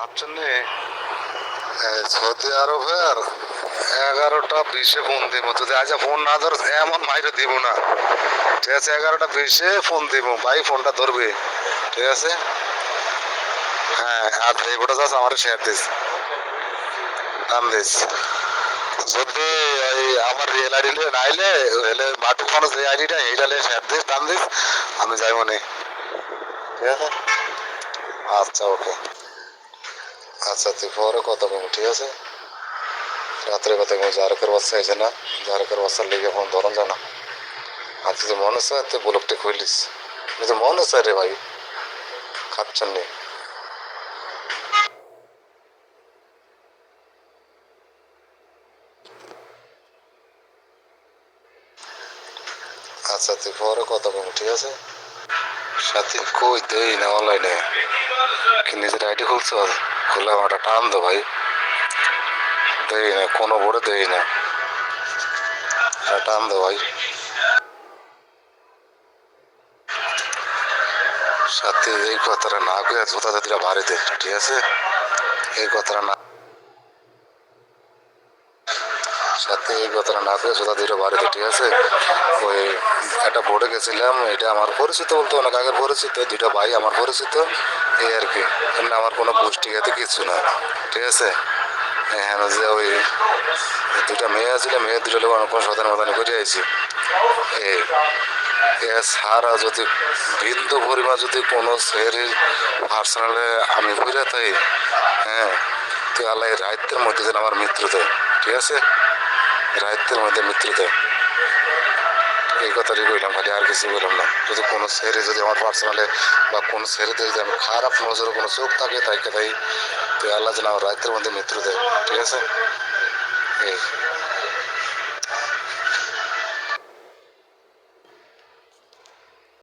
আসলে সৌদি আরবের 11টা 20-এ ফোন দিব, যদি আজ ফোন না ধর এমন মাইরে দিব না, ঠিক আছে? 11টা 20-এ ফোন দিব, ভাই ফোনটা ধরবে, ঠিক আছে? হ্যাঁ, আর এইটা জাস্ট আমার শেয়ার দিস, নাম দিস। যদি ওই আমার রিয়েল আইডি নাইলে হলে মাটু মানুষ যে আইডিটা এইটালে শেয়ার দিস, নাম দিস, আমি যাই মনে, ঠিক আছে? আচ্ছা, ওকে। আচ্ছা, তুই পরে কথা বলবো, ঠিক আছে? রাত্রে কথা বলবো, জারকের বাচ্চা হয়েছে না, জারকের বাচ্চার লেগে ফোন ধরন জানা। আর তুই মনে আছে তুই ব্লকটি খুলিস, যদি মনে আছে রে ভাই, খাচ্ছেন নি। আচ্ছা, তুই পরে কথা বলবো, ঠিক আছে? সাথে কই দেই না অনলাইনে, কি নিজের আইডি খুলছো? খুলে আমার টান দো ভাই, দেই না কোনো বোর্ডে, দেই না, টান দো ভাই। সাথে এই কথাটা না কয়ে জোতা জাতিরা বাড়ি দে, ঠিক আছে? এই কথাটা না, সাথে এই কথাটা না কয়ে জোতা দুটো বাড়ি দে, ঠিক আছে? ওই একটা বোর্ডে গেছিলাম, এটা আমার পরিচিত, বলতে অনেক আগের পরিচিত, দুইটা ভাই আমার পরিচিত, এই আর কি। এমনি আমার কোনো গোষ্ঠী এতে কিছু না, ঠিক আছে? হ্যাঁ, যে ওই দুইটা মেয়ে আছিল, মেয়ে দুটো লোক অনেক সদান মদান করে আইছি। এই সারা যদি বিন্দু পরিমাণ যদি কোনো শহরের পার্সোনালে আমি বুঝে থাই, হ্যাঁ, তুই আল্লাহ রাইতের মধ্যে যেন আমার মৃত্যু দেয়, ঠিক আছে? রাইতের মধ্যে মৃত্যু দেয়, এই কথাটাই বললাম, খালি আর কিছু বললাম না। যদি কোনো শহরে যদি আমার পার্সোনালে বা কোনো শহরেতে যদি আমি খারাপ নজরে কোনো চোখ থাকে তাইকে তাই, তুই আল্লাহ যেন আমার রাইতের মধ্যে মৃত্যু দেয়, ঠিক আছে? এই